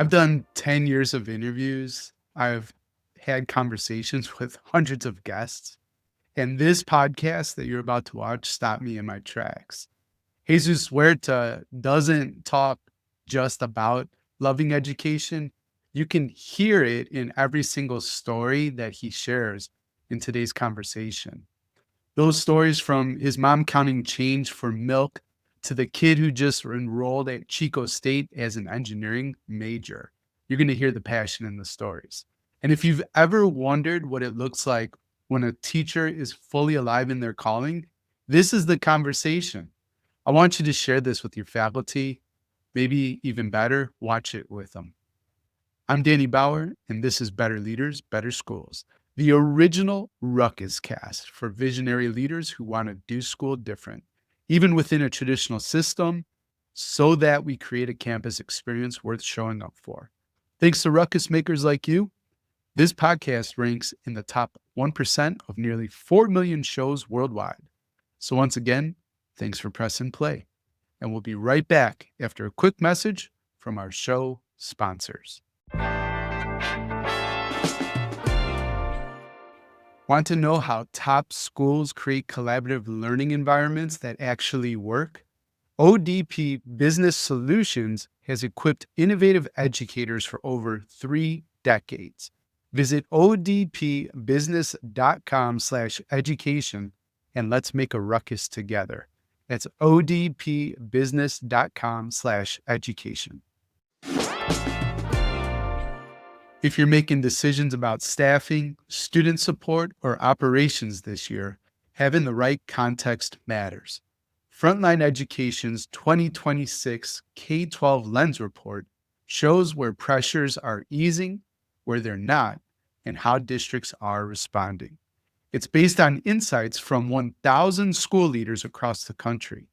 I've done 10 years of interviews. I've had conversations with hundreds of guests. And this podcast that you're about to watch stopped me in my tracks. Jesus Huerta doesn't talk just about loving education. You can hear it in every single story that he shares in today's conversation. Those stories from his mom counting change for milk to the kid who just enrolled at Chico State as an engineering major. You're going to hear the passion in the stories. And if you've ever wondered what it looks like when a teacher is fully alive in their calling, this is the conversation. I want you to share this with your faculty. Maybe even better, watch it with them. I'm Danny Bauer, and this is Better Leaders, Better Schools, the original Ruckus cast for visionary leaders who want to do school different, even within a traditional system, so that we create a campus experience worth showing up for. Thanks to Ruckus makers like you, this podcast ranks in the top 1% of nearly 4 million shows worldwide. So once again, thanks for pressing play. And we'll be right back after a quick message from our show sponsors. Want to know how top schools create collaborative learning environments that actually work? ODP Business Solutions has equipped innovative educators for over 3 decades. Visit odpbusiness.com/education and let's make a ruckus together. That's odpbusiness.com/education. If you're making decisions about staffing, student support, or operations this year, having the right context matters. Frontline Education's 2026 K-12 Lens Report shows where pressures are easing, where they're not, and how districts are responding. It's based on insights from 1,000 school leaders across the country.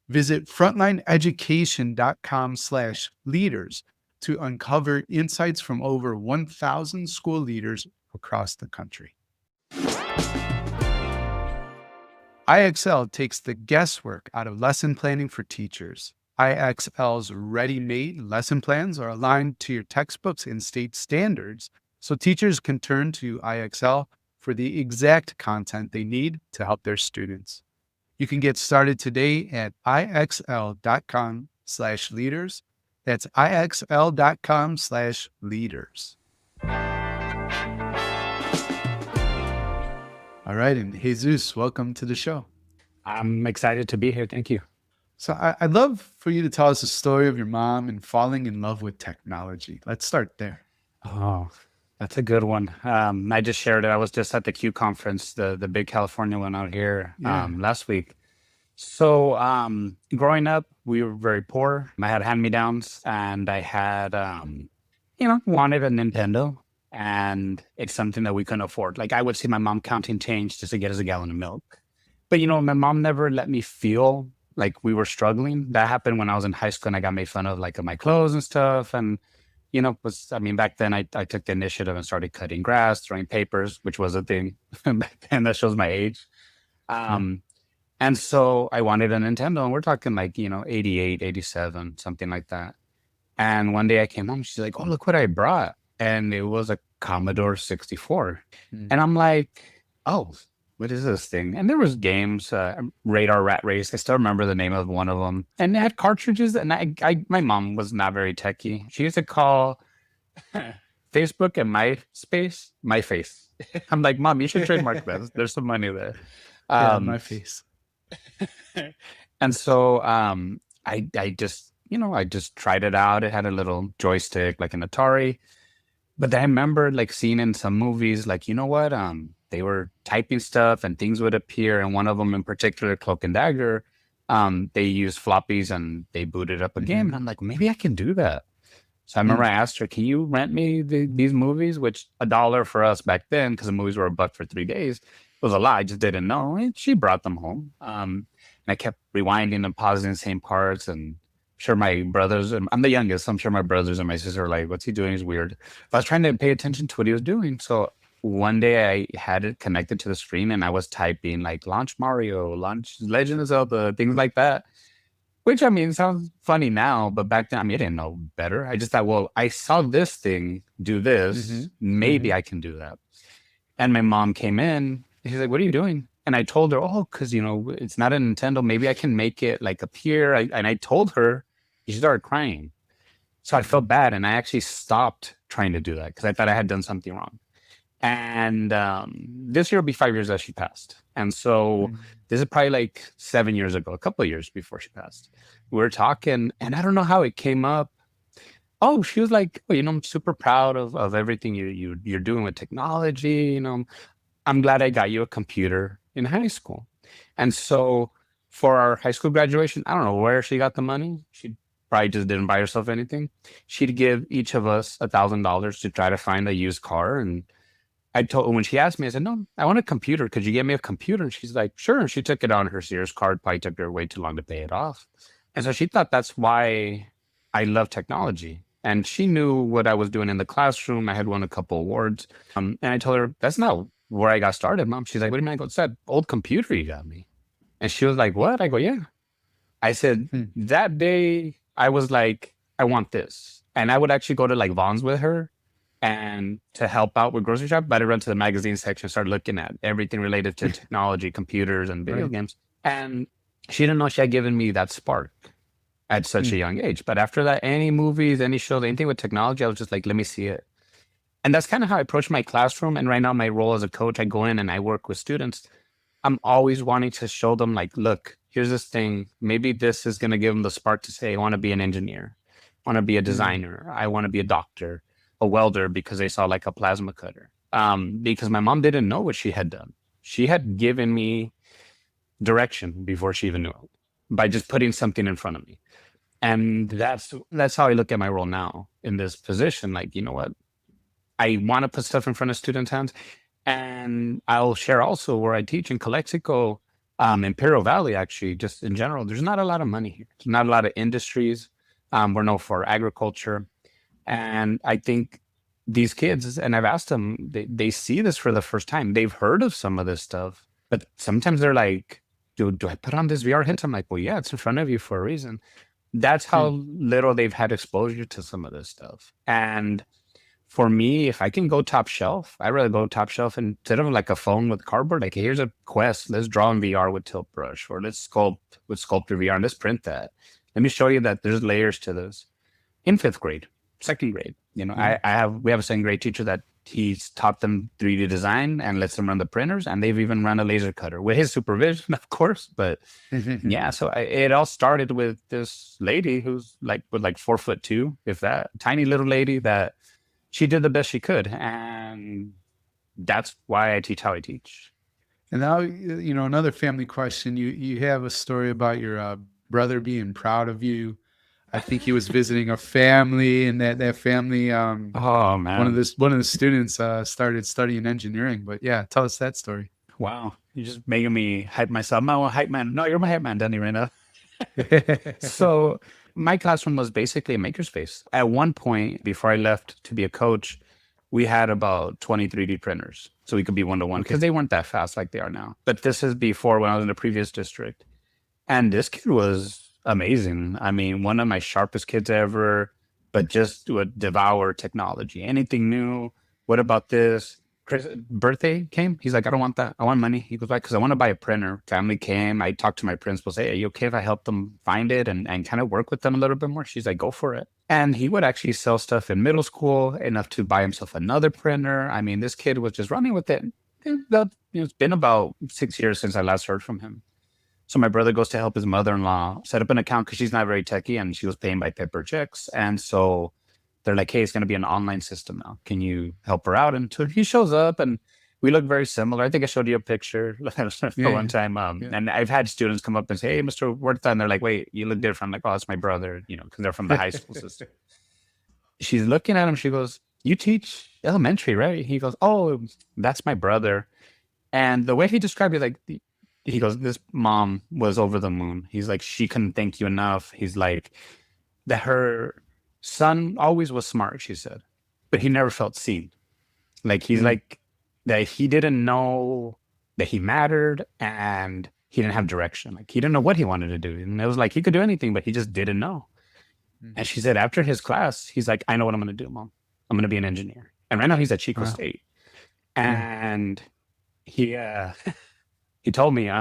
Visit frontlineeducation.com/leaders to uncover insights from over 1,000 school leaders across the country. IXL takes the guesswork out of lesson planning for teachers. IXL's ready-made lesson plans are aligned to your textbooks and state standards, so teachers can turn to IXL for the exact content they need to help their students. You can get started today at ixl.com/leaders. That's ixl.com/leaders. All right. And Jesus, welcome to the show. I'm excited to be here. Thank you. So I'd love for you to tell us a story of your mom and falling in love with technology. Let's start there. Oh, that's a good one. I just shared it. I was just at the Q conference, the big California one out here last week. So growing up, we were very poor. I had hand-me-downs and I had, wanted a Nintendo. And it's something that we couldn't afford. Like I would see my mom counting change just to get us a gallon of milk. But, my mom never let me feel like we were struggling. That happened when I was in high school and I got made fun of like my clothes and stuff. And, back then I took the initiative and started cutting grass, throwing papers, which was a thing back then. That shows my age. And so I wanted a Nintendo, and we're talking like, 88, 87, something like that. And one day I came home, she's like, oh, look what I brought. And it was a Commodore 64. And I'm like, oh, what is this thing? And there was games, Radar Rat Race. I still remember the name of one of them. And they had cartridges. And my mom was not very techie. She used to call Facebook and MySpace, My Face. I'm like, Mom, you should trademark this. There's some money there. My face. And so I just tried it out. It had a little joystick like an Atari. But I remember like seeing in some movies, like, they were typing stuff and things would appear. And one of them in particular, Cloak and Dagger, they used floppies and they booted up a game. And I'm like, maybe I can do that. So I remember I asked her, can you rent me these movies? Which $1 for us back then, because the movies were $1 for 3 days, was a lot. I just didn't know. And she brought them home. And I kept rewinding and pausing the same parts. And sure my brothers, and I'm the youngest, so I'm sure my brothers and my sister are like, what's he doing? He's weird. But I was trying to pay attention to what he was doing. So one day I had it connected to the screen and I was typing like launch Mario, launch Legend of Zelda, things like that. Which I mean sounds funny now, but back then I mean I didn't know better. I just thought, well, I saw this thing do Mm-hmm. this, maybe Mm-hmm. I can do that. And my mom came in. She's like, "What are you doing?" And I told her, "Oh, because it's not a Nintendo. Maybe I can make it like appear." And I told her. She started crying. So I Mm-hmm. felt bad, and I actually stopped trying to do that because I thought I had done something wrong. And this year will be 5 years that she passed. And so this is probably like 7 years ago, a couple of years before she passed. We were talking, and I don't know how it came up. Oh, she was like, "Oh, I'm super proud of everything you're doing with technology. I'm glad I got you a computer in high school." And so for our high school graduation, I don't know where she got the money. She probably just didn't buy herself anything. She'd give each of us $1,000 to try to find a used car. And I told when she asked me, I said, "No, I want a computer. Could you get me a computer?" And she's like, "Sure." And she took it on her Sears card. Probably took her way too long to pay it off. And so she thought that's why I love technology. And she knew what I was doing in the classroom. I had won a couple awards. And I told her, "That's not where I got started, Mom." She's like, "What do you mean?" I go, "It's that old computer you got me." And she was like, "What?" I go, "Yeah." I said, Mm-hmm. that day I was like, I want this. And I would actually go to like Vaughn's with her and to help out with grocery shop. But I run to the magazine section, start looking at everything related to technology, computers, and video Right. games. And she didn't know she had given me that spark at such a Mm. young age. But after that, any movies, any shows, anything with technology, I was just like, let me see it. And that's kind of how I approach my classroom. And right now, my role as a coach, I go in and I work with students. I'm always wanting to show them, like, look, here's this thing. Maybe this is going to give them the spark to say, I want to be an engineer, I want to be a Mm. designer, I want to be a doctor, a welder, because they saw like a plasma cutter. Because my mom didn't know what she had done. She had given me direction before she even knew it by just putting something in front of me. And that's how I look at my role now in this position. Like, you know what? I want to put stuff in front of students' hands. And I'll share also where I teach in Calexico, Imperial Valley, actually, just in general, there's not a lot of money here. There's not a lot of industries. We're known for agriculture. And I think these kids, and I've asked them, they see this for the first time. They've heard of some of this stuff, but sometimes they're like, do I put on this VR headset? I'm like, well, yeah, it's in front of you for a reason. That's how Mm. little they've had exposure to some of this stuff. And for me, if I can go top shelf, I rather go top shelf instead of like a phone with cardboard. Like, here's a Quest. Let's draw in VR with Tilt Brush, or let's sculpt with Sculptor VR, and let's print that. Let me show you that there's layers to this. In fifth grade, second grade, Yeah. we have a second grade teacher that he's taught them 3D design and lets them run the printers, and they've even run a laser cutter with his supervision, of course. But yeah, so it all started with this lady who's like with like 4'2", if that, tiny little lady that she did the best she could, and that's why I teach how I teach. And now, another family question. You have a story about your brother being proud of you. I think he was visiting a family, and that family, Oh man, one of the students started studying engineering. But yeah, tell us that story. wow, you're just making me hype myself. I'm not a hype man. No, you're my hype man, Danny, right now. So my classroom was basically a makerspace. At one point, before I left to be a coach, we had about 20 3D printers. So we could be one-to-one because Okay. they weren't that fast like they are now. But this is before when I was in the previous district. And this kid was amazing. I mean, one of my sharpest kids ever, but just would devour technology. Anything new? What about this? Chris birthday came. He's like, I don't want that. I want money. He goes, why? Because I want to buy a printer. Family came. I talked to my principal, say, hey, are you okay if I help them find it and kind of work with them a little bit more? She's like, go for it. And he would actually sell stuff in middle school enough to buy himself another printer. I mean, this kid was just running with it. It's been about 6 years since I last heard from him. So my brother goes to help his mother-in-law set up an account because she's not very techy and she was paying by paper checks. And so they're like, hey, it's going to be an online system now. Can you help her out? And so he shows up and we look very similar. I think I showed you a picture for one Yeah. time. Yeah. And I've had students come up and say, hey, Mr. Huerta. And they're like, wait, you look different. I'm like, oh, that's my brother, because they're from the high school system. She's looking at him. She goes, you teach elementary, right? He goes, oh, that's my brother. And the way he described it, like, he goes, this mom was over the moon. He's like, she couldn't thank you enough. He's like, that her son always was smart, she said, but he never felt seen. Like, he's Mm. like, that he didn't know that he mattered. And he didn't have direction. Like he didn't know what he wanted to do. And it was like he could do anything, but he just didn't know. And she said after his class, he's like, I know what I'm going to do, Mom. I'm going to be an engineer. And right now he's at Chico State. And he he told me,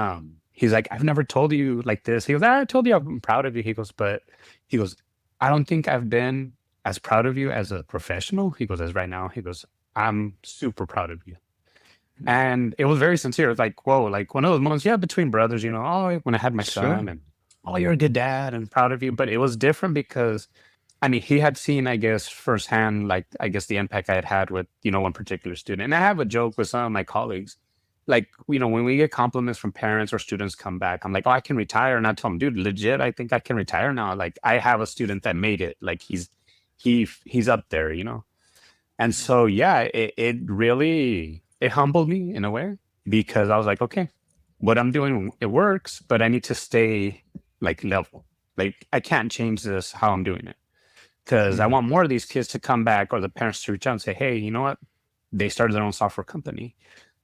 he's like, I've never told you like this. He goes, I told you I'm proud of you. He goes, but he goes, I don't think I've been as proud of you as a professional. He goes, as right now, he goes, I'm super proud of you. And it was very sincere. It's like, whoa, like one of those moments, yeah, between brothers, you know, oh, when I had my son and oh, you're a good dad and proud of you. But it was different because I mean, he had seen, I guess, firsthand, like, I guess the impact I had had with, you know, one particular student. And I have a joke with some of my colleagues. Like, you know, when we get compliments from parents or students come back, I'm like, oh, I can retire. And I tell them, dude, legit, I think I can retire now. Like, I have a student that made it. Like, he's up there, you know? And so, yeah, it really, it humbled me in a way because I was like, okay, what I'm doing, it works, but I need to stay like level. Like, I can't change this, how I'm doing it. Because I want more of these kids to come back or the parents to reach out and say, hey, you know what? They started their own software company.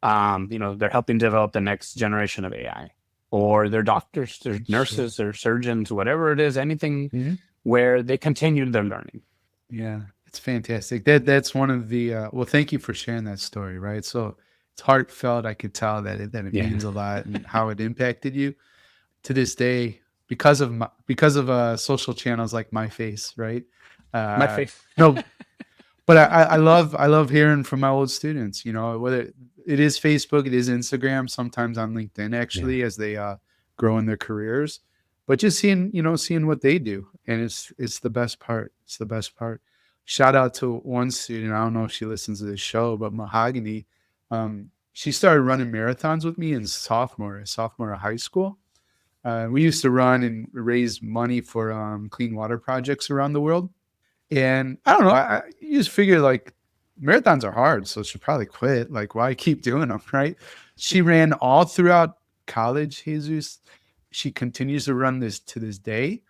You know, they're helping develop the next generation of AI, or they're doctors, they're nurses, they're surgeons, whatever it is, anything where they continue their learning. Yeah, it's fantastic. That's one of the well, thank you for sharing that story, right? So it's heartfelt. I could tell that it means a lot and how it impacted you to this day because of social channels like My Face, right? My faith. No, but I love hearing from my old students, you know, whether it is Facebook, it is Instagram, sometimes on LinkedIn actually as they grow in their careers. But just seeing what they do. And it's the best part. It's the best part. Shout out to one student. I don't know if she listens to this show, but Mahogany, she started running marathons with me in sophomore of high school. We used to run and raise money for clean water projects around the world. And I don't know, you just figure like marathons are hard, so she'll probably quit. Like, why keep doing them, right? She ran all throughout college, Jesus. She continues to run this to this day.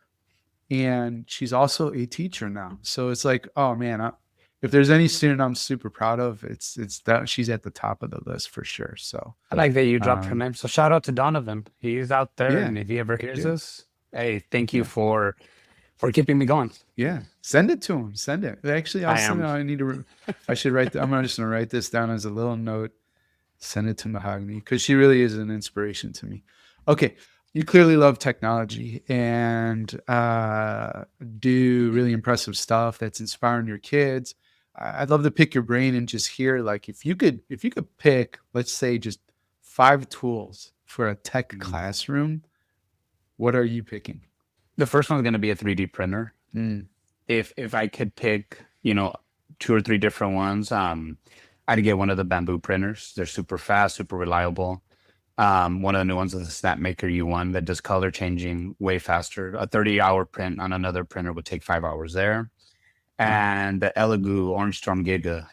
And she's also a teacher now. So it's like, oh man, if there's any student I'm super proud of, it's that she's at the top of the list for sure. So I like that you dropped her name. So shout out to Donovan. He's out there. And if he ever hears this, hey, thank you for keeping me going. Yeah. Send it to him. Send it. Actually, I need to, I should write, I'm just going to write this down as a little note. Send it to Mahogany because she really is an inspiration to me. Okay. You clearly love technology and do really impressive stuff that's inspiring your kids. I'd love to pick your brain and just hear, like, if you could pick, let's say, just 5 tools for a tech classroom, what are you picking? The first one's going to be a 3D printer. If I could pick, you know, 2 or 3 different ones, I'd get one of the bamboo printers. They're super fast, super reliable. One of the new ones is the Snapmaker U1 that does color changing way faster. A 30-hour print on another printer would take 5 hours there. And the Elegoo Orange Storm Giga.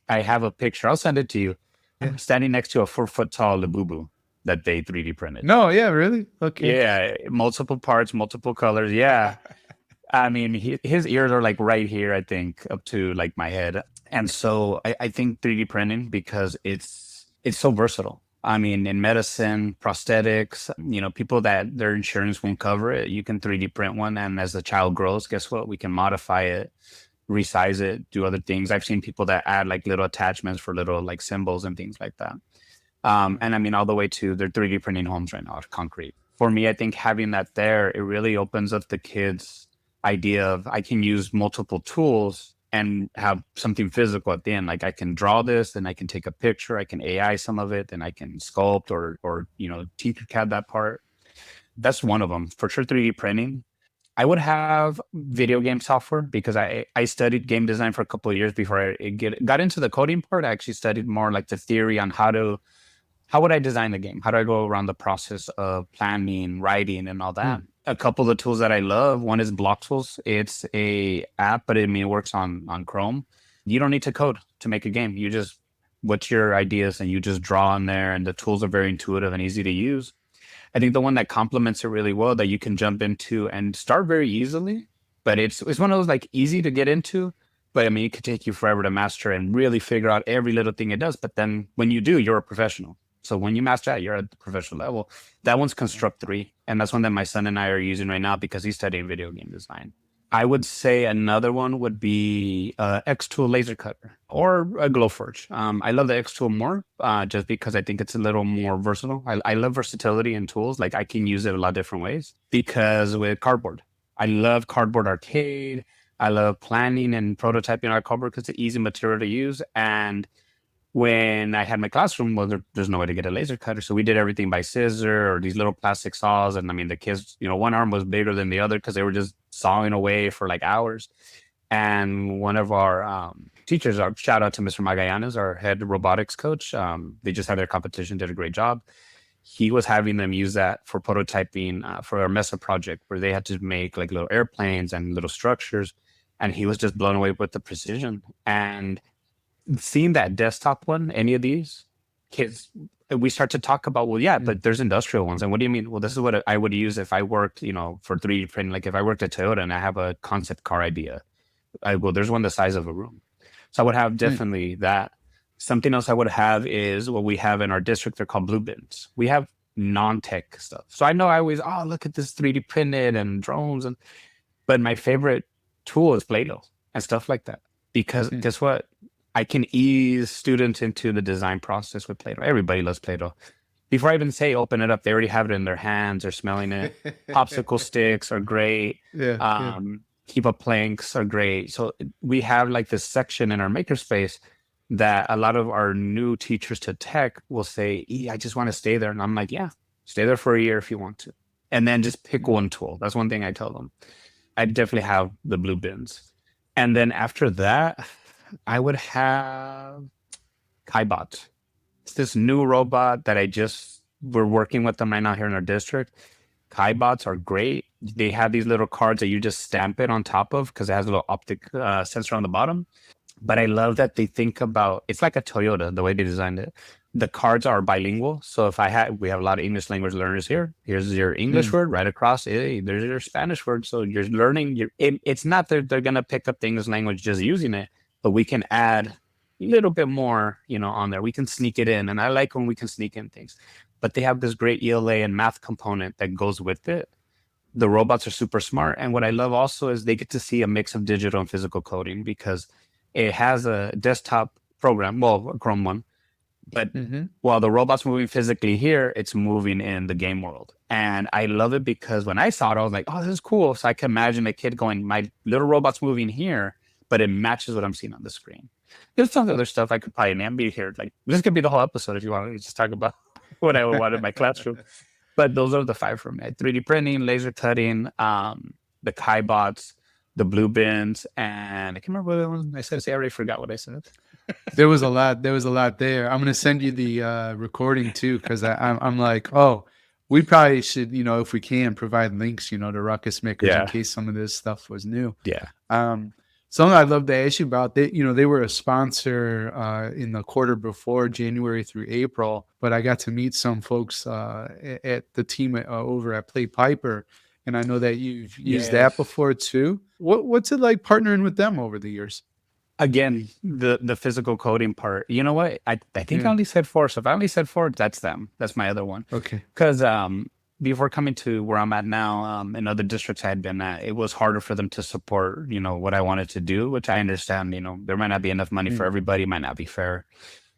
I have a picture. I'll send it to you. I'm standing next to a 4-foot tall Labubu that they 3D printed. No, yeah, really? Okay. Yeah, multiple parts, multiple colors. Yeah. I mean, his ears are like right here, I think, up to like my head. And so I think 3D printing because it's so versatile. I mean, in medicine, prosthetics, you know, people that their insurance won't cover it, you can 3D print one. And as the child grows, guess what? We can modify it, resize it, do other things. I've seen people that add like little attachments for little like symbols and things like that. And I mean, all the way to they're 3D printing homes right now, concrete. For me, I think having that there, it really opens up the kids' idea of I can use multiple tools and have something physical at the end. Like I can draw this, then I can take a picture, I can AI some of it, then I can sculpt or you know, Tinkercad that part. That's one of them. For sure, 3D printing. I would have video game software because I studied game design for a couple of years before I got into the coding part. I actually studied more like the theory on how would I design the game? How do I go around the process of planning, writing, and all that? A couple of the tools that I love, one is Bloxels. It's a app, but it works on Chrome. You don't need to code to make a game. You just, what's your ideas, and you just draw on there, and the tools are very intuitive and easy to use. I think the one that complements it really well that you can jump into and start very easily, but it's one of those like easy to get into, but I mean, it could take you forever to master and really figure out every little thing it does. But then when you do, you're a professional. So when you master that, you're at the professional level. That one's Construct 3. And that's one that my son and I are using right now because he's studying video game design. I would say another one would be X Tool laser cutter or a Glowforge. I love the X Tool more just because I think it's a little more versatile. I love versatility in tools. Like I can use it a lot of different ways because with cardboard, I love cardboard arcade. I love planning and prototyping our cardboard because it's an easy material to use. And when I had my classroom, well, there's no way to get a laser cutter. So we did everything by scissor or these little plastic saws. And I mean, the kids, one arm was bigger than the other because they were just sawing away for like hours. And one of our teachers, our shout out to Mr. Magallanes, our head robotics coach. They just had their competition, did a great job. He was having them use that for prototyping for our MESA project where they had to make like little airplanes and little structures. And he was just blown away with the precision. And seeing that desktop one, any of these kids, we start to talk about, well, yeah, but there's industrial ones. And what do you mean? Well, this is what I would use if I worked, for 3D printing. Like if I worked at Toyota and I have a concept car idea, there's one the size of a room. So I would have definitely that. Something else I would have is what we have in our district. They're called blue bins. We have non-tech stuff. So I know I always, look at this 3D printed and drones. But my favorite tool is Play-Doh and stuff like that. Because guess what? I can ease students into the design process with Play-Doh. Everybody loves Play-Doh. Before I even say open it up, they already have it in their hands. They're smelling it. Popsicle sticks are great. Keep up planks are great. So we have like this section in our Makerspace that a lot of our new teachers to tech will say, I just want to stay there. And I'm like, yeah, stay there for a year if you want to. And then just pick one tool. That's one thing I tell them. I definitely have the blue bins. And then after that, I would have KaiBot. It's this new robot that we're working with them right now here in our district. KaiBots are great. They have these little cards that you just stamp it on top of because it has a little optic sensor on the bottom. But I love that they think about, it's like a Toyota, the way they designed it. The cards are bilingual. So we have a lot of English language learners here. Here's your English word right across. Hey, there's your Spanish word. So you're learning. It's not that they're going to pick up the English language just using it, but we can add a little bit more, on there. We can sneak it in. And I like when we can sneak in things. But they have this great ELA and math component that goes with it. The robots are super smart. And what I love also is they get to see a mix of digital and physical coding because it has a desktop program, well, a Chrome one. But while the robot's moving physically here, it's moving in the game world. And I love it because when I saw it, I was like, oh, this is cool. So I can imagine a kid going, my little robot's moving here, but it matches what I'm seeing on the screen. There's some other stuff I could probably name here. Like this could be the whole episode if you want to just talk about what I would want in my classroom. But those are the 5 for me: 3D printing, laser cutting, the KaiBots, the blue bins, and I can't remember what the one I said. I already forgot what I said. There was a lot there. I'm going to send you the recording too, because I'm like, we probably should, if we can, provide links, to Ruckus Makers in case some of this stuff was new. Yeah. Something I'd love to ask you about, they were a sponsor in the quarter before, January through April, but I got to meet some folks at the team over at Play Piper, and I know that you've used that before too. What's it like partnering with them over the years? Again, the physical coding part. You know what? I think I only said 4. So if I only said 4, that's them. That's my other one. Okay. Because before coming to where I'm at now, in other districts I had been at, it was harder for them to support, what I wanted to do, which I understand, there might not be enough money for everybody, might not be fair.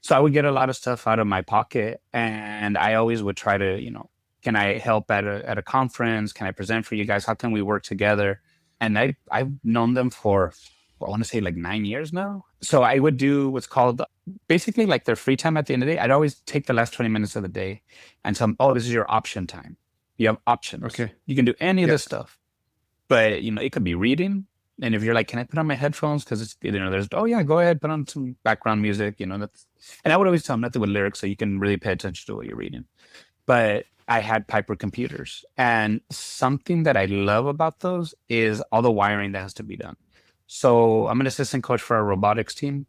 So I would get a lot of stuff out of my pocket. And I always would try to, can I help at a conference? Can I present for you guys? How can we work together? And I've known them for, I want to say like 9 years now. So I would do what's called basically like their free time at the end of the day. I'd always take the last 20 minutes of the day and tell them, this is your option time. You have options. Okay. You can do any of this stuff, but it could be reading. And if you're like, can I put on my headphones? Because it's, there's, go ahead, put on some background music, that's, and I would always tell them nothing with lyrics so you can really pay attention to what you're reading. But I had Piper computers, and something that I love about those is all the wiring that has to be done. So I'm an assistant coach for our robotics team.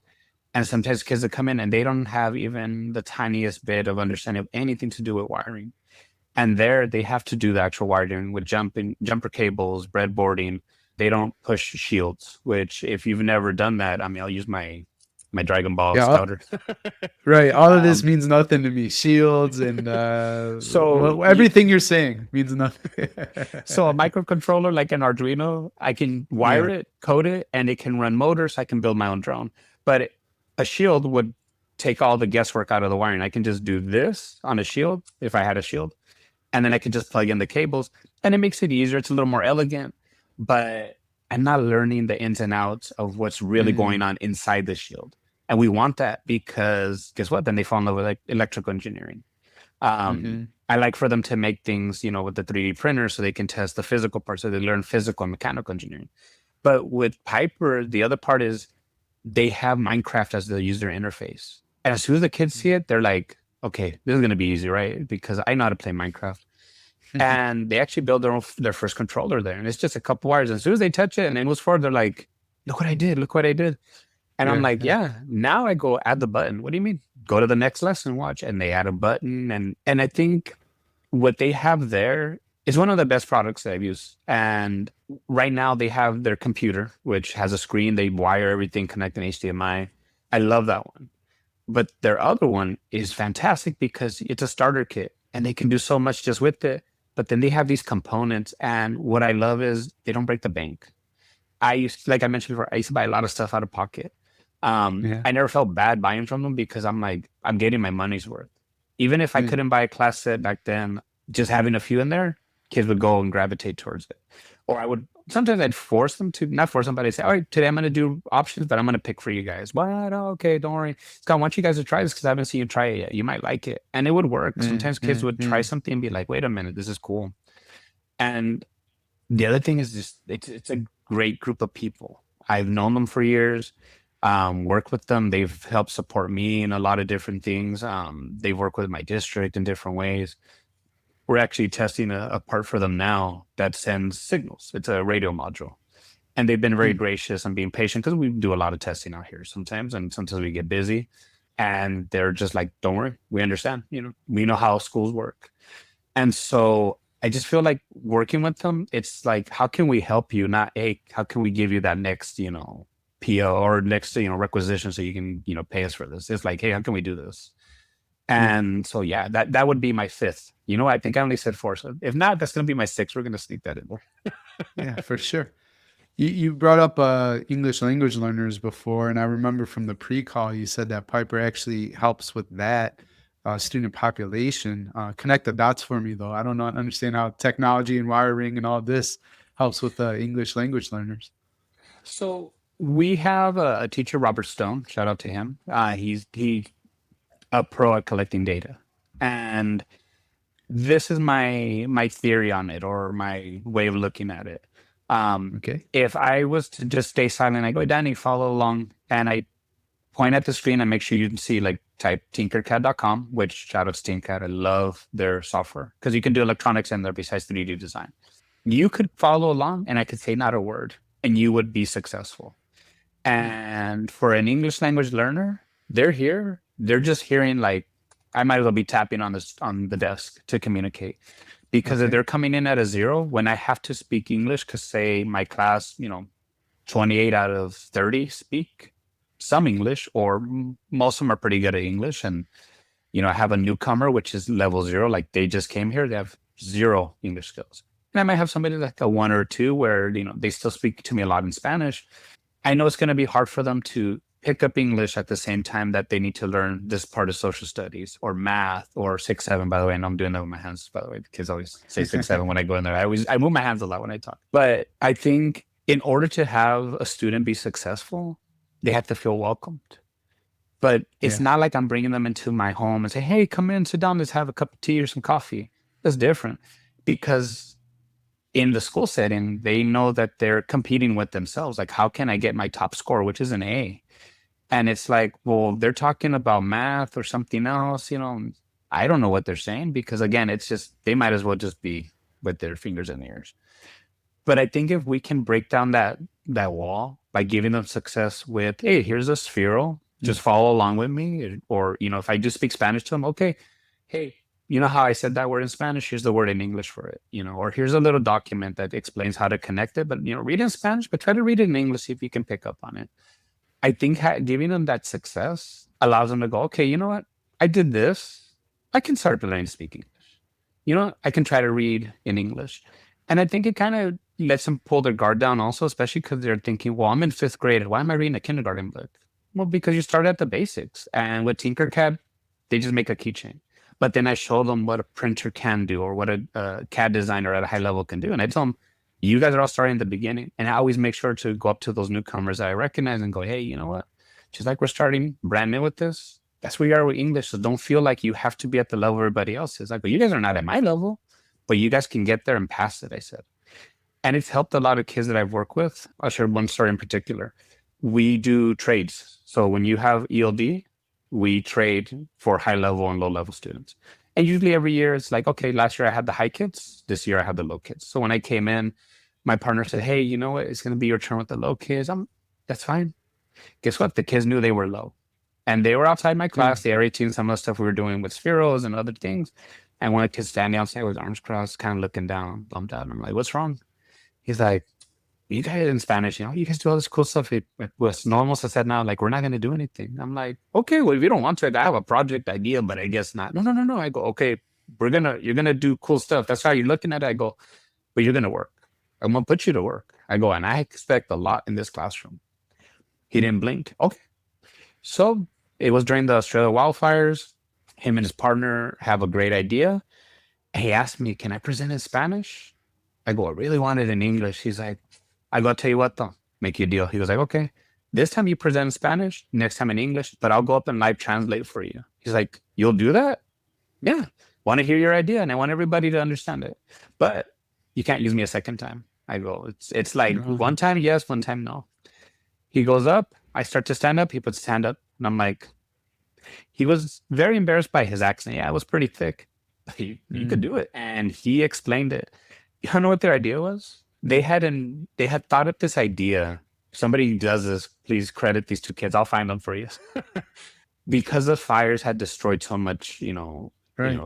And sometimes kids that come in and they don't have even the tiniest bit of understanding of anything to do with wiring. And there they have to do the actual wiring with jumper cables, breadboarding. They don't push shields, which if you've never done that, I'll use my my Dragon Ball Yeah, scouter. right. All of this um, means nothing to me. Shields and so well, everything you're saying means nothing. so a microcontroller like an Arduino, I can wire Yeah. it, code it, and it can run motors. I can build my own drone. But a shield would take all the guesswork out of the wiring. I can just do this on a shield if I had a shield, and then I can just plug in the cables, and it makes it easier. It's a little more elegant, but I'm not learning the ins and outs of what's really going Mm, on inside the shield. And we want that because guess what? Then they fall in love with like electrical engineering. mm-hmm. I like for them to make things, with the 3D printer so they can test the physical part, so they learn physical and mechanical engineering. But with Piper, the other part is they have Minecraft as the user interface. And as soon as the kids see it, they're like, okay, this is going to be easy, right? Because I know how to play Minecraft. And they actually build their first controller there. And it's just a couple wires. And as soon as they touch it and it moves forward, they're like, look what I did. Look what I did. And I'm Yeah, like, yeah. yeah, now I go add the button. What do you mean? Go to the next lesson, watch. And they add a button. And I think what they have there is one of the best products that I've used. And right now they have their computer, which has a screen. They wire everything, connect an HDMI. I love that one. But their other one is fantastic because it's a starter kit and they can do so much just with it. But then they have these components. And what I love is they don't break the bank. Like I mentioned before, I used to buy a lot of stuff out of pocket. Yeah. I never felt bad buying from them because I'm like, I'm getting my money's worth. Even if I Yeah. couldn't buy a class set back then, just having a few in there, kids would go and gravitate towards it. Or I would sometimes I'd force them to not force them, but I'd say, all right, today I'm gonna do options, but I'm gonna pick for you guys. What? Oh, okay, don't worry. Scott, I want you guys to try this because I haven't seen you try it yet. You might like it. And it would work. Yeah. Sometimes kids Yeah. would try Yeah. something and be like, wait a minute, this is cool. And the other thing is just it's a great group of people. I've known them for years, worked with them. They've helped support me in a lot of different things. They've worked with my district in different ways. We're actually testing a part for them now that sends signals. It's a radio module. And they've been very Mm. gracious and being patient because we do a lot of testing out here sometimes, and sometimes we get busy. And they're just like, don't worry, we understand. We know how schools work. And so I just feel like working with them, it's like, how can we help you? Not, hey, how can we give you that next, PO or next, requisition so you can, pay us for this? It's like, hey, how can we do this? Yeah. And so, yeah, that would be my fifth. I think I only said four. So if not, that's going to be my sixth. We're going to sneak that in there. Yeah, for sure. You brought up English language learners before, and I remember from the pre-call you said that Piper actually helps with that student population. Connect the dots for me, though. I don't know, understand how technology and wiring and all this helps with English language learners. So we have a teacher, Robert Stone. Shout out to him. He a pro at collecting data, and this is my theory on it or my way of looking at it. Okay. If I was to just stay silent, I go, Danny, follow along, and I point at the screen and make sure you can see, like, type tinkercad.com, which shout out to Tinkercad. I love their software because you can do electronics in there besides 3D design. You could follow along and I could say not a word and you would be successful. Mm. And for an English language learner, they're here. They're just hearing, like, I might as well be tapping on the desk to communicate. Because if Okay. they're coming in at a zero, when I have to speak English, because say my class, 28 out of 30 speak some English, or most of them are pretty good at English. And, I have a newcomer, which is level zero, like they just came here, they have zero English skills. And I might have somebody like a one or two where, they still speak to me a lot in Spanish. I know it's going to be hard for them to pick up English at the same time that they need to learn this part of social studies or math or 6-7. By the way, and I'm doing that with my hands. By the way, the kids always say 6-7 when I go in there. I move my hands a lot when I talk. But I think in order to have a student be successful, they have to feel welcomed. But it's Yeah. not like I'm bringing them into my home and say, "Hey, come in, sit down, let's have a cup of tea or some coffee." That's different because in the school setting, they know that they're competing with themselves. Like, how can I get my top score, which is an A? And it's like, well, they're talking about math or something else, I don't know what they're saying because, again, it's just, they might as well just be with their fingers in the ears. But I think if we can break down that wall by giving them success with, hey, here's a spheral, Mm. just follow along with me. Or, if I do speak Spanish to them, okay, hey, you know how I said that word in Spanish? Here's the word in English for it, or here's a little document that explains how to connect it. But, read it in Spanish, but try to read it in English, see if you can pick up on it. I think giving them that success allows them to go, okay, you know what? I did this. I can start learning to speak English. You know, I can try to read in English. And I think it kind of lets them pull their guard down also, especially because they're thinking, well, I'm in fifth grade. Why am I reading a kindergarten book? Well, because you start at the basics. And with Tinkercad, they just make a keychain. But then I show them what a printer can do or what a CAD designer at a high level can do. And I tell them, you guys are all starting at the beginning. And I always make sure to go up to those newcomers that I recognize and go, hey, you know what? Just like we're starting brand new with this, that's where you are with English. So don't feel like you have to be at the level everybody else is. Like, well, you guys are not at my level, but you guys can get there and pass it, I said. And it's helped a lot of kids that I've worked with. I'll share one story in particular. We do trades. So when you have ELD, we trade for high level and low level students. And usually every year it's like, okay, last year I had the high kids. This year I had the low kids. So when I came in, my partner said, hey, you know what? It's going to be your turn with the low kids. That's fine. Guess what? The kids knew they were low. And they were outside my class. They already seen some of the stuff we were doing with spheros and other things. And one of the kids standing outside with arms crossed, kind of looking down, bummed out. I'm like, what's wrong? He's like, you guys in Spanish, you guys do all this cool stuff. It was normal. So I said, now, like, we're not going to do anything. I'm like, okay, well, if you don't want to, I have a project idea, but I guess not. No. I go, okay, you're going to do cool stuff. That's how you're looking at it. I go, but you're going to work. I'm going to put you to work. I go, and I expect a lot in this classroom. He didn't blink. Okay. So it was during the Australia wildfires. Him and his partner have a great idea. He asked me, can I present in Spanish? I go, I really want it in English. He's like, I go, tell you what though, make you a deal. He was like, okay, this time you present in Spanish, next time in English, but I'll go up and live translate for you. He's like, you'll do that? Yeah. Want to hear your idea and I want everybody to understand it. But you can't use me a second time. I go, it's like one time yes, one time no. He goes up, I start to stand up, he puts his hand up, and I'm like, he was very embarrassed by his accent. Yeah, it was pretty thick. You could do it. And he explained it. You know what their idea was? They had thought of this idea. If somebody does this, please credit these two kids. I'll find them for you. Because the fires had destroyed so much,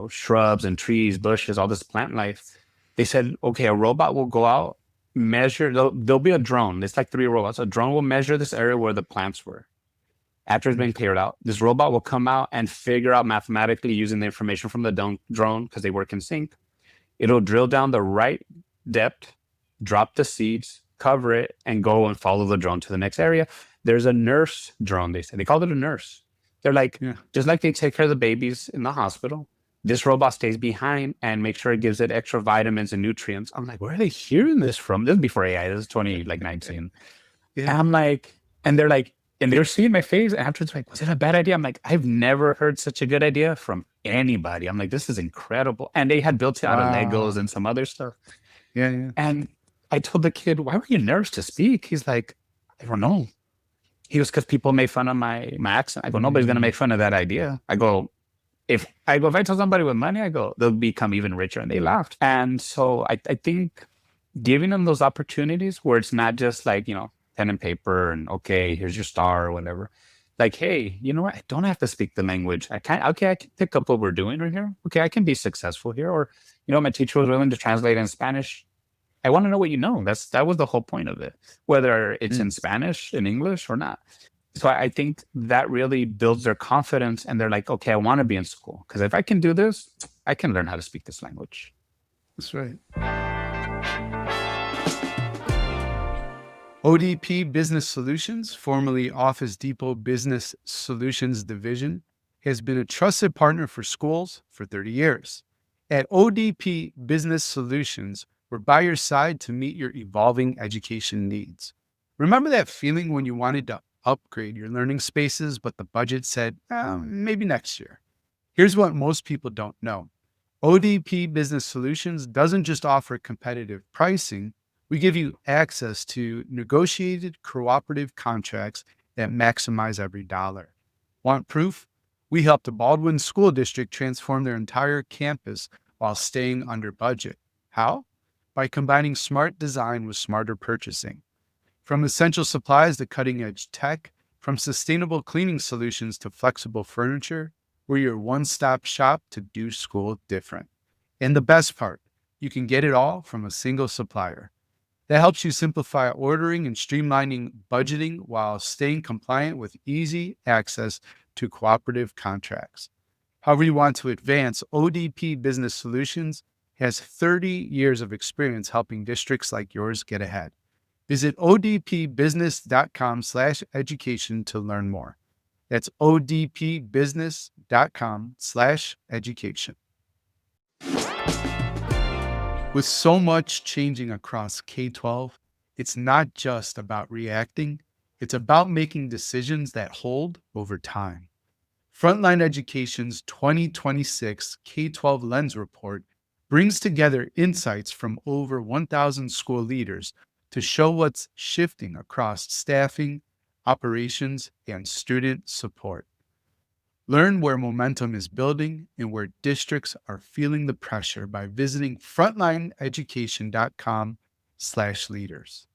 shrubs and trees, bushes, all this plant life. They said, okay, a robot will go out, measure. There'll be a drone. It's like 3 robots. A drone will measure this area where the plants were. After it's been cleared out, this robot will come out and figure out mathematically using the information from the drone, because they work in sync. It'll drill down the right depth, drop the seeds, cover it, and go and follow the drone to the next area. There's a nurse drone, they said. They called it a nurse. They're like, just like they take care of the babies in the hospital, this robot stays behind and makes sure it gives it extra vitamins and nutrients. I'm like, where are they hearing this from? This is before AI. This is 2019. Yeah. And I'm like, and they're like, and they're seeing my face. And afterwards, like, was it a bad idea? I'm like, I've never heard such a good idea from anybody. I'm like, this is incredible. And they had built it out of Legos and some other stuff. Yeah. And I told the kid, why were you nervous to speak? He's like, I don't know. He was, because people made fun of my accent. I go, nobody's going to make fun of that idea. I go, if I tell somebody with money, I go, they'll become even richer. And they laughed. And so I think giving them those opportunities where it's not just like, pen and paper and okay, here's your star or whatever. Like, hey, you know what? I don't have to speak the language. I can pick up what we're doing right here. Okay, I can be successful here. Or, my teacher was willing to translate in Spanish. I want to know what you know. That was the whole point of it, whether it's in Spanish, in English, or not. So I think that really builds their confidence, and they're like, okay, I want to be in school, because if I can do this, I can learn how to speak this language. That's right. ODP Business Solutions, formerly Office Depot Business Solutions Division, has been a trusted partner for schools for 30 years. At ODP Business Solutions, we're by your side to meet your evolving education needs. Remember that feeling when you wanted to upgrade your learning spaces, but the budget said, maybe next year? Here's what most people don't know. ODP Business Solutions doesn't just offer competitive pricing. We give you access to negotiated cooperative contracts that maximize every dollar. Want proof? We helped the Baldwin School District transform their entire campus while staying under budget. How? By combining smart design with smarter purchasing. From essential supplies to cutting-edge tech, from sustainable cleaning solutions to flexible furniture, we're your one-stop shop to do school different. And the best part, you can get it all from a single supplier. That helps you simplify ordering and streamlining budgeting while staying compliant with easy access to cooperative contracts. However you want to advance, ODP Business Solutions has 30 years of experience helping districts like yours get ahead. Visit odpbusiness.com/education to learn more. That's odpbusiness.com/education. With so much changing across K-12, it's not just about reacting, it's about making decisions that hold over time. Frontline Education's 2026 K-12 Lens Report brings together insights from over 1,000 school leaders to show what's shifting across staffing, operations, and student support. Learn where momentum is building and where districts are feeling the pressure by visiting frontlineeducation.com/leaders.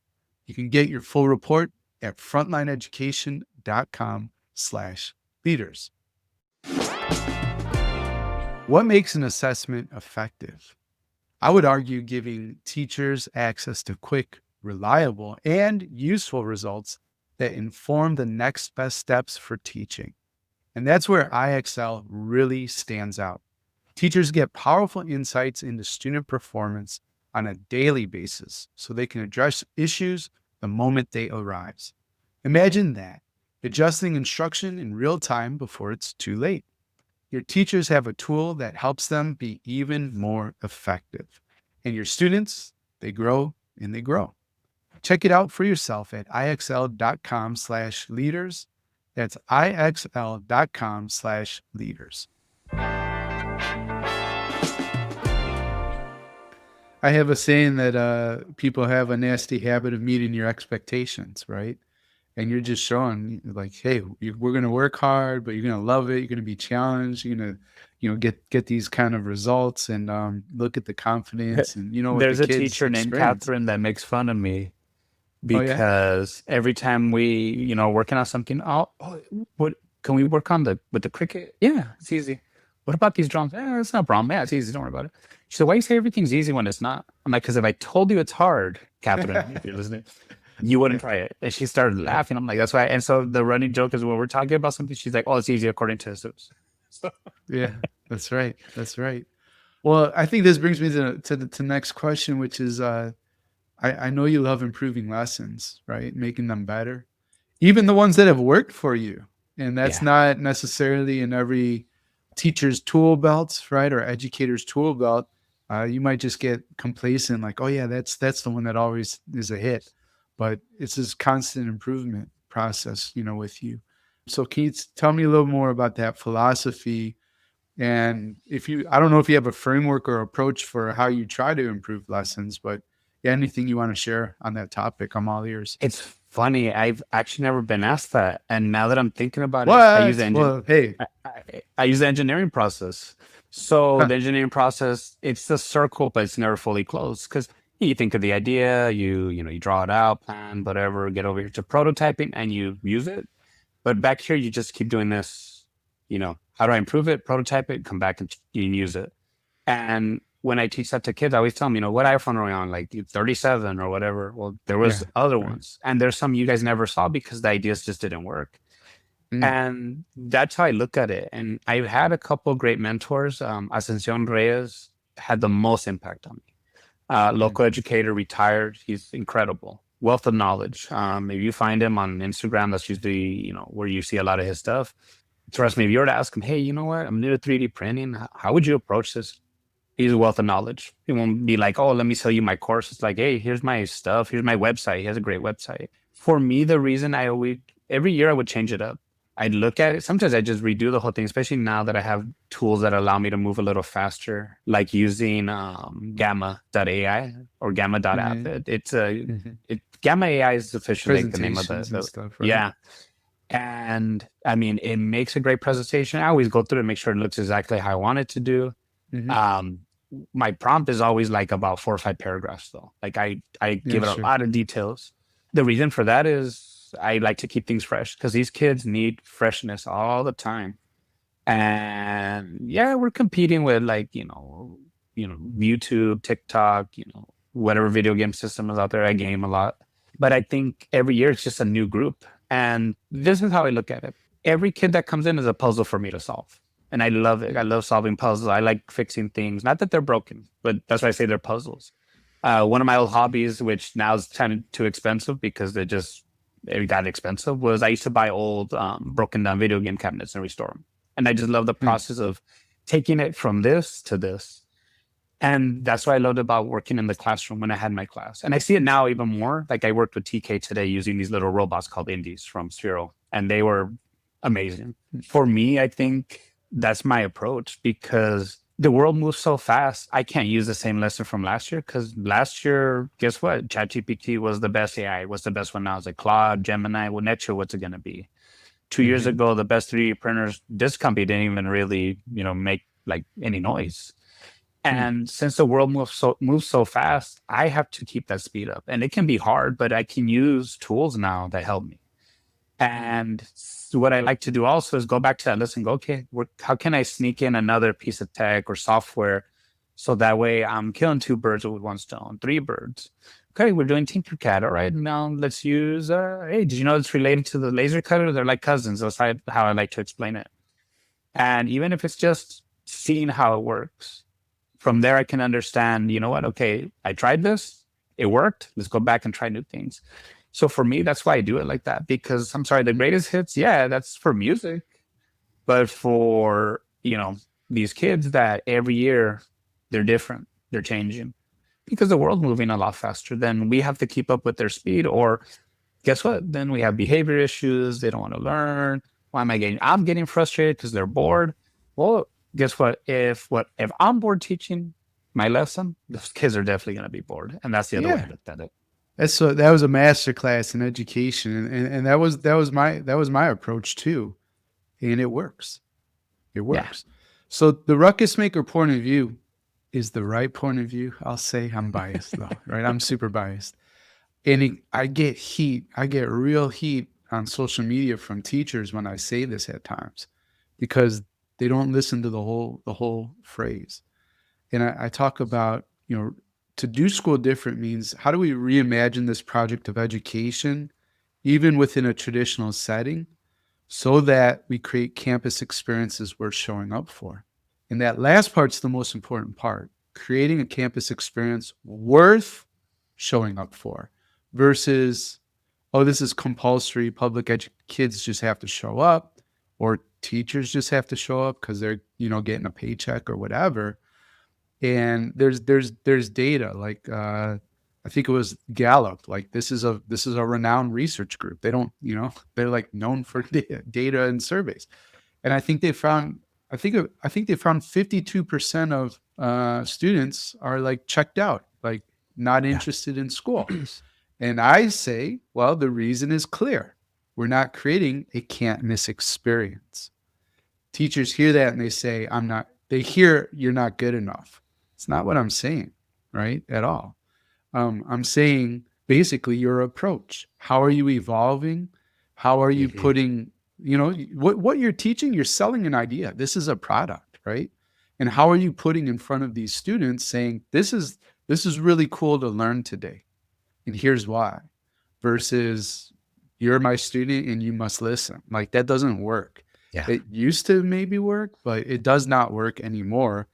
You can get your full report at frontlineeducation.com/leaders. What makes an assessment effective? I would argue giving teachers access to quick, reliable, and useful results that inform the next best steps for teaching. And that's where IXL really stands out. Teachers get powerful insights into student performance on a daily basis so they can address issues the moment they arise. Imagine that, adjusting instruction in real time before it's too late. Your teachers have a tool that helps them be even more effective. And your students, they grow and they grow. Check it out for yourself at ixl.com/leaders. That's ixl.com/leaders. I have a saying that people have a nasty habit of meeting your expectations, right? And you're just showing like, hey, we're going to work hard, but you're going to love it. You're going to be challenged. You're going to, get these kind of results and look at the confidence and what the There's a kids teacher named experience. Catherine that makes fun of me Oh yeah, because every time we, working on something, what can we work on with the cricket? Yeah, it's easy. What about these drums? Yeah, it's not a problem. Yeah, it's easy. Don't worry about it. She said, why you say everything's easy when it's not? I'm like, because if I told you it's hard, Catherine, if you're listening, you wouldn't try it. And she started laughing. I'm like, that's why. And so the running joke is when we're talking about something, she's like, oh, it's easy according to Zeus. So yeah, that's right. That's right. Well, I think this brings me to the next question, which is I know you love improving lessons, right? Making them better, even the ones that have worked for you. And that's yeah. not necessarily in every teacher's tool belt, right? Or educator's tool belt. You might just get complacent, like, oh yeah, that's the one that always is a hit. But it's this constant improvement process, with you. So can you tell me a little more about that philosophy? And I don't know if you have a framework or approach for how you try to improve lessons, but anything you want to share on that topic, I'm all ears. It's funny. I've actually never been asked that. And now that I'm thinking about it, What? Well, hey, I use the engineering process. So huh, the engineering process, it's a circle, but it's never fully closed because you think of the idea, you draw it out, plan, whatever, get over here to prototyping and you use it. But back here, you just keep doing this, how do I improve it, prototype it, come back and you can use it. And when I teach that to kids, I always tell them, what iPhone are we on? Like 37 or whatever. Well, there was yeah, other right. ones. And there's some you guys never saw because the ideas just didn't work. Mm, And that's how I look at it. And I've had a couple of great mentors. Ascension Reyes had the most impact on me. mm, Local educator, retired. He's incredible. Wealth of knowledge. If you find him on Instagram, that's usually, where you see a lot of his stuff. Trust me, if you were to ask him, hey, you know what? I'm new to 3D printing. How would you approach this? He's a wealth of knowledge. He won't be like, oh, let me sell you my course. It's like, hey, here's my stuff. Here's my website. He has a great website. For me, the reason every year I would change it up. I'd look at it. Sometimes I just redo the whole thing, especially now that I have tools that allow me to move a little faster, like using Gamma.ai or Gamma.app. mm, mm. Gamma AI is officially like the name of Presentations and stuff, right? yeah. And I mean, it makes a great presentation. I always go through to make sure it looks exactly how I want it to do. Hmm. Um, my prompt is always like about 4 or 5 paragraphs though. Like I Yeah, give it a sure. lot of details. The reason for that is I like to keep things fresh because these kids need freshness all the time. And yeah, we're competing with like, YouTube, TikTok, whatever video game system is out there. I game a lot. But I think every year it's just a new group. And this is how I look at it. Every kid that comes in is a puzzle for me to solve. And I love it. I love solving puzzles. I like fixing things. Not that they're broken, but that's why I say they're puzzles. One of my old hobbies, which now is kind of too expensive because it got expensive, was I used to buy old broken down video game cabinets and restore them. And I just love the process of taking it from this to this. And that's what I loved about working in the classroom when I had my class. And I see it now even more. Like I worked with TK today using these little robots called indies from Sphero, and they were amazing. For me, I think that's my approach because the world moves so fast. I can't use the same lesson from last year because last year, guess what? ChatGPT was the best AI. What's the best one now? Is it Claude, Gemini? Well, next year, what's it going to be? 2 years ago, the best 3D printers, this company didn't even really, make like any noise. And since the world moves so fast, I have to keep that speed up. And it can be hard, but I can use tools now that help me. And what I like to do also is go back to that list and go, okay, how can I sneak in another piece of tech or software so that way I'm killing two birds with one stone, three birds. Okay, we're doing Tinkercad. All right, now let's use, hey, did you know it's related to the laser cutter? They're like cousins. That's how I like to explain it. And even if it's just seeing how it works, from there I can understand, you know what, okay, I tried this, it worked, let's go back and try new things. So for me, that's why I do it like that, because I'm sorry, the greatest hits, yeah, that's for music. But for, these kids that every year they're different, they're changing because the world's moving a lot faster than we have to keep up with their speed. Or guess what? Then we have behavior issues. They don't want to learn. I'm getting frustrated because they're bored. Well, guess what? If I'm bored teaching my lesson, those kids are definitely going to be bored. And that's the other way I looked at it. That was a master class in education, and that was my approach too, and it works. It works. Yeah. So the ruckus maker point of view is the right point of view. I'll say I'm biased though, right? I'm super biased, and I get heat. I get real heat on social media from teachers when I say this at times, because they don't listen to the whole phrase. And I talk about, to do school different means how do we reimagine this project of education, even within a traditional setting, so that we create campus experiences worth showing up for. And that last part's the most important part, creating a campus experience worth showing up for versus, oh, this is compulsory, kids just have to show up, or teachers just have to show up because they're, getting a paycheck or whatever. And there's data like I think it was Gallup. Like this is a renowned research group. They don't, they're like known for data and surveys. And I think they found 52% of students are like checked out, like not interested in school. And I say, well, the reason is clear. We're not creating a can't miss experience. Teachers hear that and they say, they hear you're not good enough. It's not what I'm saying, right? At all. I'm saying basically your approach. How are you evolving? How are you putting, what you're teaching? You're selling an idea. This is a product, right? And how are you putting in front of these students saying, this is really cool to learn today, and here's why, versus you're my student and you must listen. Like that doesn't work. Yeah. It used to maybe work, but it does not work anymore.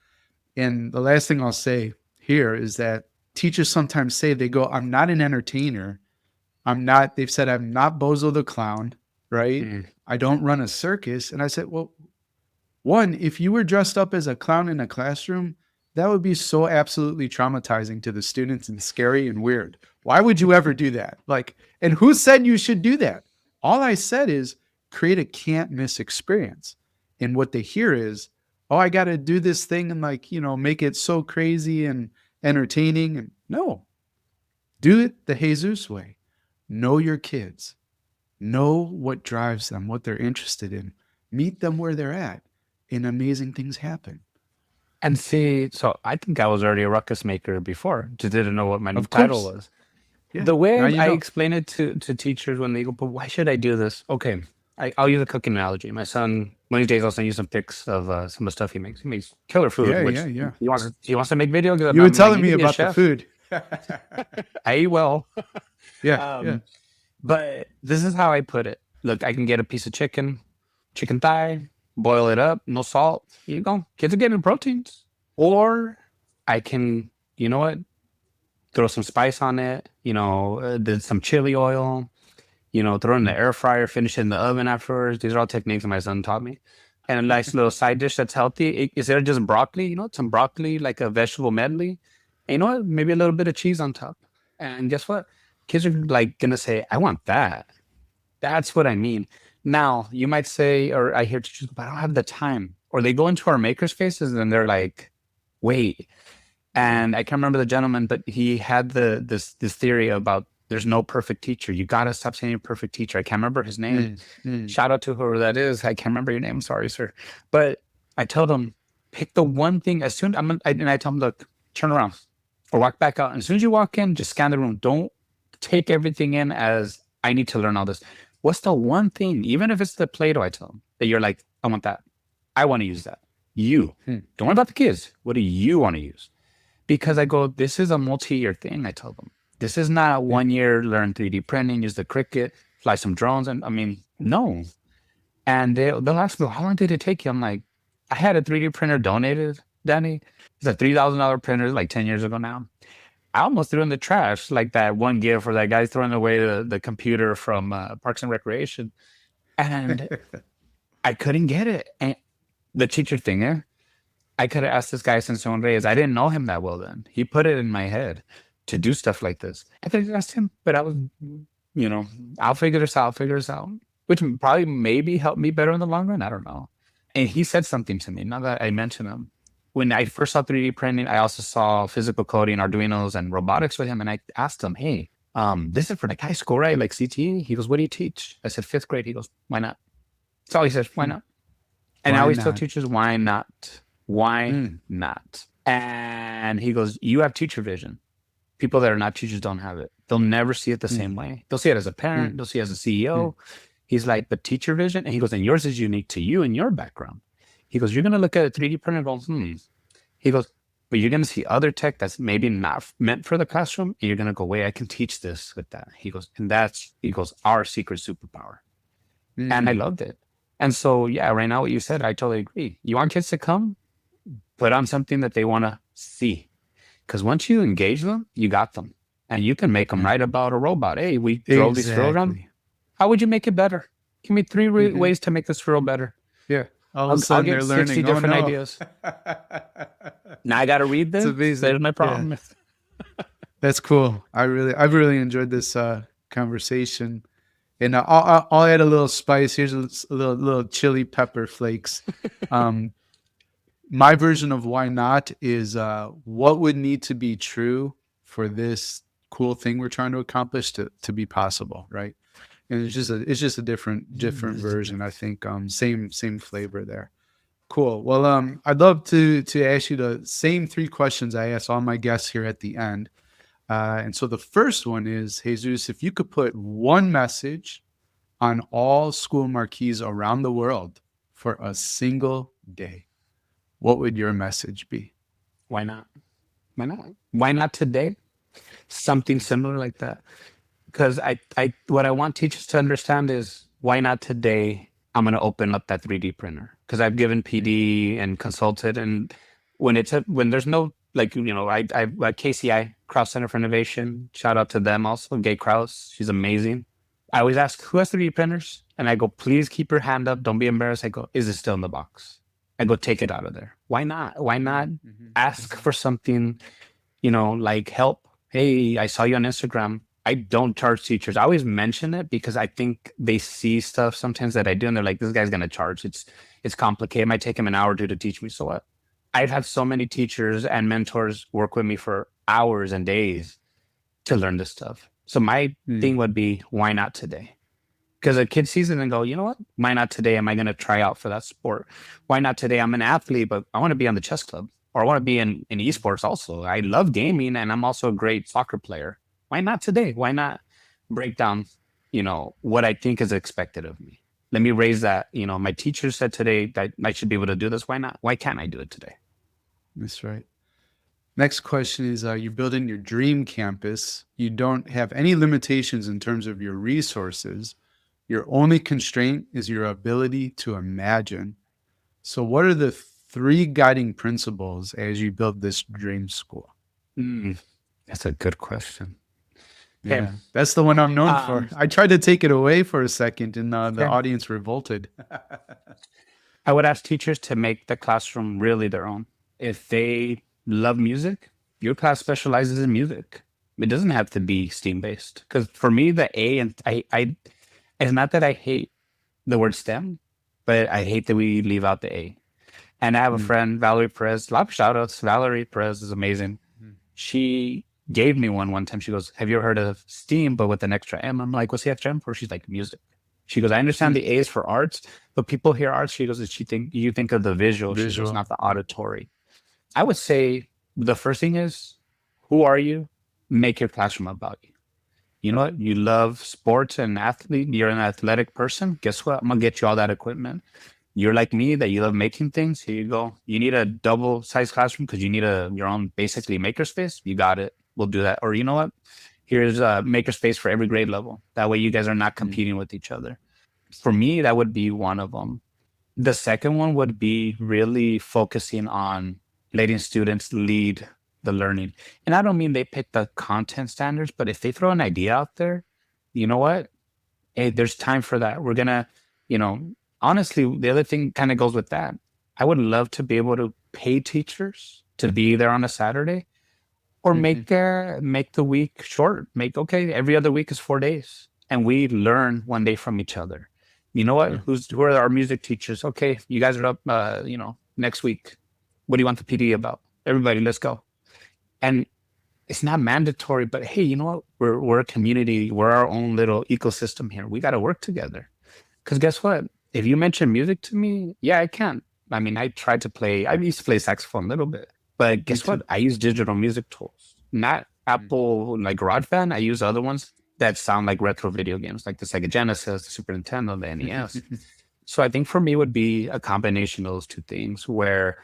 And the last thing I'll say here is that teachers sometimes say, they go, I'm not an entertainer. They've said, I'm not Bozo the Clown, right? I don't run a circus. And I said, well, one, if you were dressed up as a clown in a classroom, that would be so absolutely traumatizing to the students and scary and weird. Why would you ever do that? And who said you should do that? All I said is create a can't miss experience. And what they hear is, oh, I got to do this thing and make it so crazy and entertaining. And no, do it the Jesus way. Know your kids. Know what drives them, what they're interested in. Meet them where they're at, and amazing things happen. And see, so I think I was already a ruckus maker before, just didn't know what my new title was. Yeah. The way I explain it to teachers when they go, but why should I do this? Okay, I'll use a cooking analogy. My son, one of these days, I'll send you some pics of some of the stuff he makes. He makes killer food. Yeah. He wants to make videos. You were telling me about the food. I eat well. Yeah, yeah. Um, but this is how I put it. Look, I can get a piece of chicken thigh, boil it up, no salt. Here you go. Kids are getting proteins. Or I can, you know what, throw some spice on it, did some chili oil, throw it in the Mm. air fryer, finish it in the oven afterwards. These are all techniques that my son taught me. And a nice little side dish that's healthy. Instead of just broccoli, some broccoli, like a vegetable medley. And you know what? Maybe a little bit of cheese on top. And guess what? Kids are like gonna say, I want that. That's what I mean. Now, you might say, or I hear teachers, but I don't have the time. Or they go into our makerspaces and they're like, wait. And I can't remember the gentleman, but he had this theory about there's no perfect teacher. You gotta stop saying perfect teacher. I can't remember his name. Mm, mm. Shout out to whoever that is. I can't remember your name. Sorry, sir. But I told him, pick the one thing as soon and I told him, look, turn around or walk back out. And as soon as you walk in, just scan the room. Don't take everything in as I need to learn all this. What's the one thing, even if it's the Play-Doh, I tell them that you're like, I want that. I want to use that. You Hmm. don't worry about the kids. What do you want to use? Because I go, this is a multi-year thing. I tell them, this is not a Yeah. 1 year learn 3D printing, use the Cricut, fly some drones. And I mean, no. And they'll ask me, how long did it take you? I'm like, I had a 3D printer donated, Danny. It's a $3,000 printer like 10 years ago now. I almost threw in the trash, like that one gift where that guy's throwing away the computer from Parks and Recreation. And I couldn't get it. And the teacher thing, I could have asked this guy since Son Reyes. I didn't know him that well then. He put it in my head to do stuff like this. I could have asked him, but I was, I'll figure this out, which probably maybe help me better in the long run. I don't know. And he said something to me, now that I mention him. When I first saw 3D printing, I also saw physical coding, Arduinos, and robotics with him. And I asked him, hey, this is for like high school, right? Like CTE? He goes, what do you teach? I said, fifth grade. He goes, why not? That's all he says, why not? And I Why always tell not? teachers, why not? Why Mm, not? And he goes, you have teacher vision. People that are not teachers don't have it. They'll never see it the mm, same way. They'll see it as a parent. mm, They'll see it as a CEO. mm, He's like, the teacher vision. And he goes, and yours is unique to you and your background. He goes, you're going to look at a 3D printer and go, He goes, but you're going to see other tech that's maybe not meant for the classroom. And you're going to go, wait, I can teach this with that. He goes, and he goes, our secret superpower. And I mm. loved it. And so, yeah, right now, what you said, I totally agree. You want kids to come, put on something that they want to see. Because once you engage them, you got them. And you can make them Yeah. write about a robot. Hey, we drove these throw around. Exactly. How would you make it better? Give me three Mhm. ways to make this throw better. Yeah. All of I'll a sudden get they're 60 learning. Oh different no. ideas. Now I got to read It's this. amazing. There's my Yeah. problem. That's cool. I've really enjoyed this conversation. And I'll add a little spice. Here's a little chili pepper flakes. Um, my version of why not is what would need to be true for this cool thing we're trying to accomplish to be possible, right? And it's just a different version. I think same flavor there. Cool. Well, I'd love to ask you the same three questions I ask all my guests here at the end. And so the first one is, Jesus, if you could put one message on all school marquees around the world for a single day, what would your message be? Why not? Why not? Why not today? Something similar like that. Because what I want teachers to understand is why not today? I'm going to open up that 3D printer because I've given PD and consulted, and when there's no I KCI Kraus Center for Innovation. Shout out to them also, Gay Kraus. She's amazing. I always ask who has 3D printers, and I go, please keep your hand up. Don't be embarrassed. I go, is it still in the box? I go, take it out of there. Why not? Why not Mhm. ask for something? Like help. Hey, I saw you on Instagram. I don't charge teachers. I always mention it because I think they see stuff sometimes that I do, and they're like, "This guy's gonna charge. It's complicated. It might take him an hour or two to teach me." So what? I've had so many teachers and mentors work with me for hours and days to learn this stuff. So my Mm. thing would be, why not today? Because a kid sees it and go, you know what? Why not today? Am I going to try out for that sport? Why not today? I'm an athlete, but I want to be on the chess club, or I want to be in esports also. I love gaming, and I'm also a great soccer player. Why not today? Why not break down, what I think is expected of me? Let me raise that. My teacher said today that I should be able to do this. Why not? Why can't I do it today? That's right. Next question is, you're building your dream campus. You don't have any limitations in terms of your resources. Your only constraint is your ability to imagine. So what are the three guiding principles as you build this dream school? Mm, that's a good question. Okay. Yeah, that's the one I'm known for. Um, I tried to take it away for a second, and the okay. audience revolted. I would ask teachers to make the classroom really their own. If they love music, your class specializes in music. It doesn't have to be STEAM based. Because for me, the A and it's not that I hate the word STEM, but I hate that we leave out the A. And I have a Mm, friend, Valerie Perez. A lot of shout outs. Valerie Perez is amazing. mm, She gave me one time. She goes, "Have you ever heard of STEAM, but with an extra M?" I'm like, "What's the extra M for?" She's like, "Music." She goes, "I understand mm. the A is for arts, but people hear arts." She goes, you think of the visual." She goes, Visual. "Not the auditory." I would say the first thing is, who are you? Make your classroom about you. You know what? You love sports and athlete. You're an athletic person. Guess what? I'm gonna get you all that equipment. You're like me that you love making things. Here you go. You need a double size classroom because you need your own basically makerspace. You got it. We'll do that. Or you know what? Here's a makerspace for every grade level. That way you guys are not Mm, competing with each other. For me, that would be one of them. The second one would be really focusing on letting students lead the learning. And I don't mean they pick the content standards, but if they throw an idea out there, you know what? Hey, there's time for that. We're gonna, you know, honestly, the other thing kind of goes with that. I would love to be able to pay teachers to be there on a Saturday or mhm. make the week short. Make okay, every other week is 4 days. And we learn one day from each other. You know what? Yeah. Who are our music teachers? Okay, you guys are up next week. What do you want the PD about? Everybody, let's go. And it's not mandatory, but hey, you know what? We're a community. We're our own little ecosystem here. We got to work together. Because guess what? If you mention music to me, yeah, I can. I mean, I tried to play. I used to play saxophone a little bit, but Me guess what? too. I use digital music tools, not Mm, Apple like GarageBand. I use other ones that sound like retro video games, like the Sega Genesis, the Super Nintendo, the NES. So I think for me would be a combination of those two things, where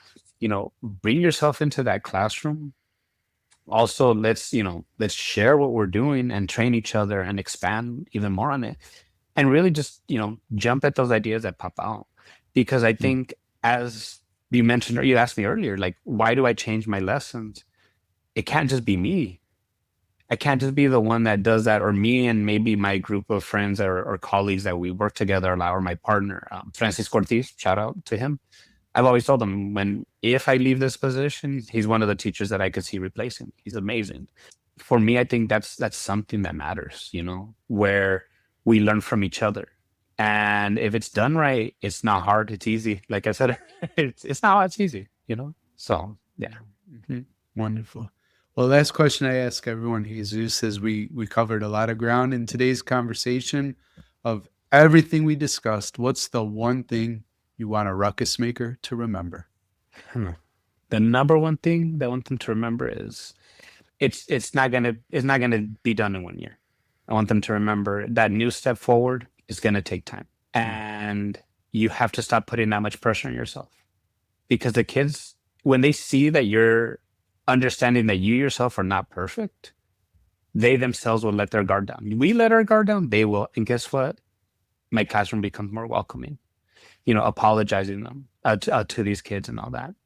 bring yourself into that classroom, also let's share what we're doing and train each other and expand even more on it, and really just jump at those ideas that pop out. Because I mm, think, as you mentioned, or you asked me earlier, like, why do I change my lessons? It can't just be me. I can't just be the one that does that, or me and maybe my group of friends or colleagues that we work together, or my partner, Francis Ortiz, shout out to him. I've always told him, if I leave this position, he's one of the teachers that I could see replacing. He's amazing. For me, I think that's something that matters, where we learn from each other. And if it's done right, it's not hard. It's easy. Like I said, it's not. It's easy. So yeah. mhm. Wonderful. Well, last question I ask everyone, Jesus, is we covered a lot of ground in today's conversation. Of everything we discussed, what's the one thing you want a ruckus maker to remember? Hmm. The number one thing that I want them to remember is it's not gonna be done in 1 year. I want them to remember that new step forward is gonna take time, Mm, and you have to stop putting that much pressure on yourself, because the kids, when they see that you're understanding that you yourself are not perfect, they themselves will let their guard down. We let our guard down, they will, and guess what? My classroom becomes more welcoming. Apologizing them to these kids and all that.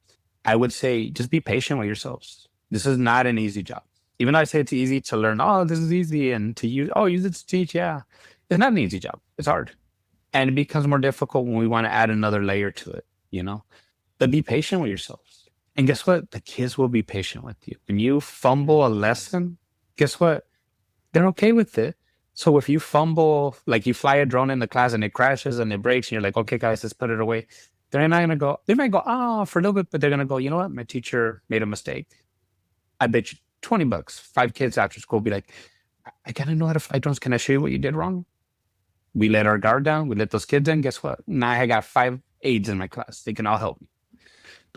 I would say just be patient with yourselves. This is not an easy job. Even though I say it's easy to learn, oh, this is easy, and to use, oh, use it to teach. Yeah, it's not an easy job. It's hard. And it becomes more difficult when we want to add another layer to it. But be patient with yourselves. And guess what? The kids will be patient with you. When you mm, fumble a lesson, guess what? They're okay with it. So if you fumble, like you fly a drone in the class and it crashes and it breaks, and you're like, okay, guys, let's put it away. They're not gonna go, they might go, oh, for a little bit, but they're gonna go, you know what? My teacher made a mistake. I bet you $20. 5 kids after school be like, I gotta know how to fly drones. Can I show you what you did wrong? We let our guard down, we let those kids in. Guess what? Now I got 5 aides in my class. They can all help me.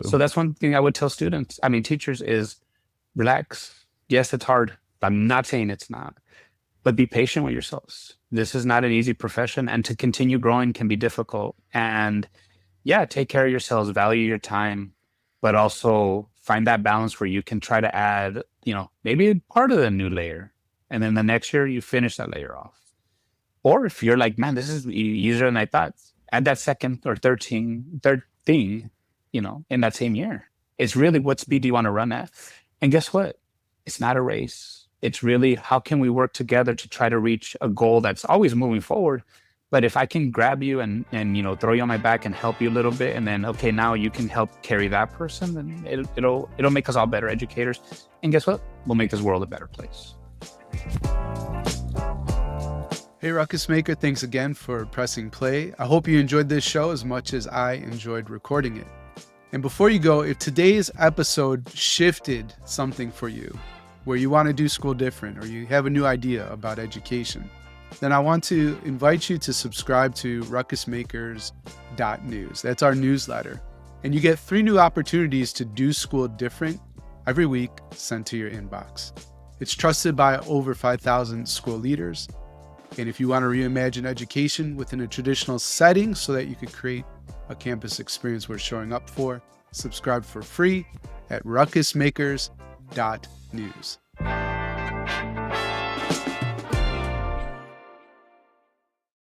So boom. that's one thing I would tell students, I mean teachers, is relax. Yes, it's hard. I'm not saying it's not, but be patient with yourselves. This is not an easy profession, and to continue growing can be difficult. And yeah, take care of yourselves, value your time, but also find that balance where you can try to add, maybe part of the new layer. And then the next year you finish that layer off. Or if you're like, man, this is easier than I thought, add that second or third thing, in that same year. It's really what speed do you want to run at? And guess what? It's not a race. It's really how can we work together to try to reach a goal that's always moving forward. But if I can grab you and throw you on my back and help you a little bit, and then okay, now you can help carry that person, then it'll make us all better educators. And guess what? We'll make this world a better place. Hey, Ruckus Maker, thanks again for pressing play. I hope you enjoyed this show as much as I enjoyed recording it. And before you go, if today's episode shifted something for you, where you want to do school different or you have a new idea about education, then I want to invite you to subscribe to ruckusmakers.news. That's our newsletter. And you get 3 new opportunities to do school different every week sent to your inbox. It's trusted by over 5,000 school leaders. And if you want to reimagine education within a traditional setting so that you could create a campus experience worth showing up for, subscribe for free at ruckusmakers.news.